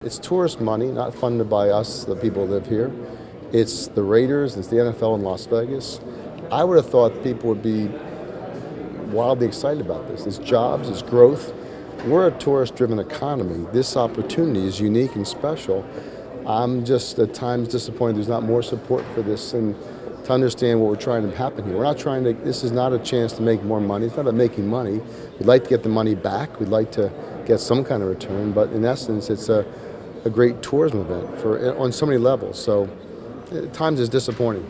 It's tourist money, not funded by us, the people who live here. It's the Raiders, it's the NFL in Las Vegas. I would have thought people would be wildly excited about this. It's jobs, it's growth. We're a tourist-driven economy. This opportunity is unique and special. I'm just at times disappointed there's not more support for this and to understand what we're trying to happen here. We're not trying to, this is not a chance to make more money. It's not about making money. We'd like to get the money back. We'd like to get some kind of return, but in essence, it's a great tourism event on so many levels. So at times it's disappointing.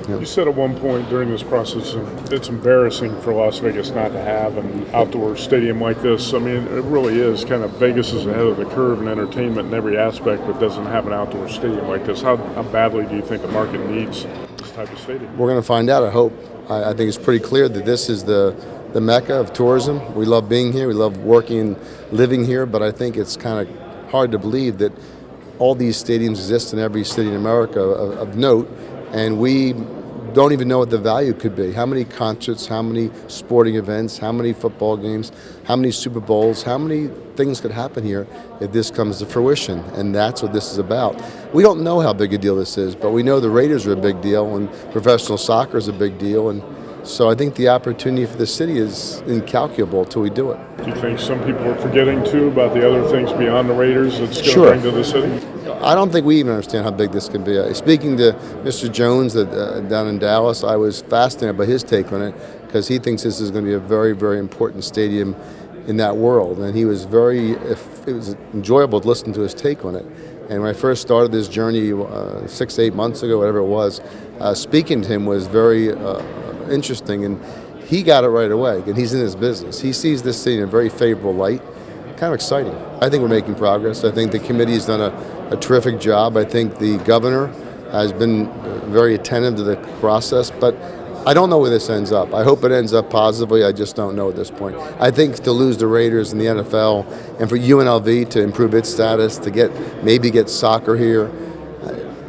You said at one point during this process, it's embarrassing for Las Vegas not to have an outdoor stadium like this. I mean, it really is kind of Vegas is ahead of the curve in entertainment in every aspect, but doesn't have an outdoor stadium like this. How badly do you think the market needs this type of stadium? We're going to find out, I hope. I think it's pretty clear that this is the mecca of tourism. We love being here. We love working and living here, but I think it's kind of hard to believe that all these stadiums exist in every city in America of note, and we don't even know what the value could be. How many concerts, how many sporting events, how many football games, how many Super Bowls, how many things could happen here if this comes to fruition, and that's what this is about. We don't know how big a deal this is, but we know the Raiders are a big deal and professional soccer is a big deal, and so I think the opportunity for the city is incalculable until we do it. Do you think some people are forgetting, too, about the other things beyond the Raiders that's going to bring to the city? I don't think we even understand how big this can be. Speaking to Mr. Jones down in Dallas, I was fascinated by his take on it because he thinks this is going to be a very, very important stadium in that world. And it was enjoyable to listen to his take on it. And when I first started this journey 6 to 8 months ago, whatever it was, speaking to him was very interesting. And he got it right away, and he's in his business. He sees this city in a very favorable light. Kind of exciting. I think we're making progress. I think the committee has done a terrific job. I think the governor has been very attentive to the process, but I don't know where this ends up. I hope it ends up positively. I just don't know at this point. I think to lose the Raiders in the NFL and for UNLV to improve its status, to maybe get soccer here,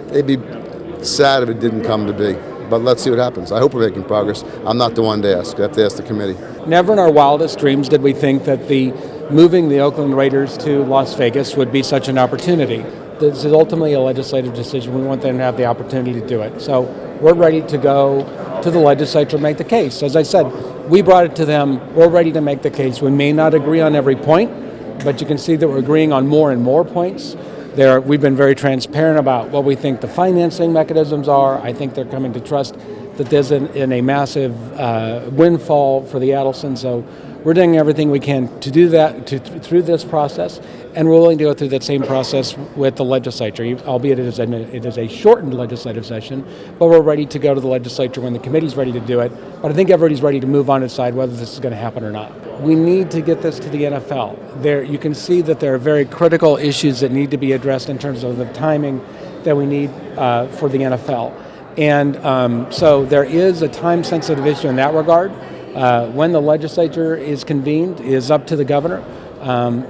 it'd be sad if it didn't come to be. But let's see what happens. I hope we're making progress. I'm not the one to ask. I have to ask the committee. Never in our wildest dreams did we think that moving the Oakland Raiders to Las Vegas would be such an opportunity. This is ultimately a legislative decision. We want them to have the opportunity to do it. So we're ready to go to the legislature and make the case. As I said, we brought it to them. We're ready to make the case. We may not agree on every point, but you can see that we're agreeing on more and more points. We've been very transparent about what we think the financing mechanisms are. I think they're coming to trust that there's a massive windfall for the Adelson. So we're doing everything we can to do that through this process, and we're willing to go through that same process with the legislature, albeit it is a shortened legislative session, but we're ready to go to the legislature when the committee's ready to do it. But I think everybody's ready to move on and decide whether this is going to happen or not. We need to get this to the NFL. You can see that there are very critical issues that need to be addressed in terms of the timing that we need for the NFL. And so there is a time-sensitive issue in that regard. When the legislature is convened is up to the governor.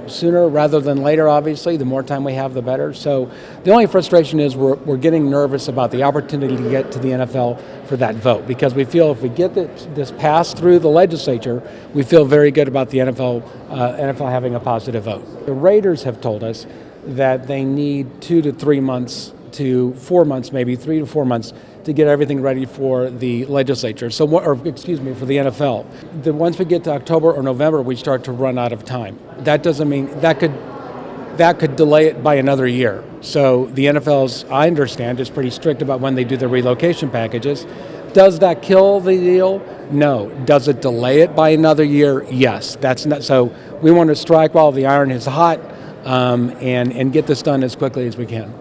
Sooner rather than later, obviously, the more time we have, the better. So the only frustration is we're getting nervous about the opportunity to get to the NFL for that vote, because we feel if we get this passed through the legislature, we feel very good about the NFL having a positive vote. The Raiders have told us that they need 2 to 3 months to 4 months, maybe 3 to 4 months, to get everything ready for the legislature. For the NFL. Once we get to October or November, we start to run out of time. That doesn't mean that could delay it by another year. So the NFL's, I understand, is pretty strict about when they do the relocation packages. Does that kill the deal? No. Does it delay it by another year? Yes. That's not. So we want to strike while the iron is hot and get this done as quickly as we can.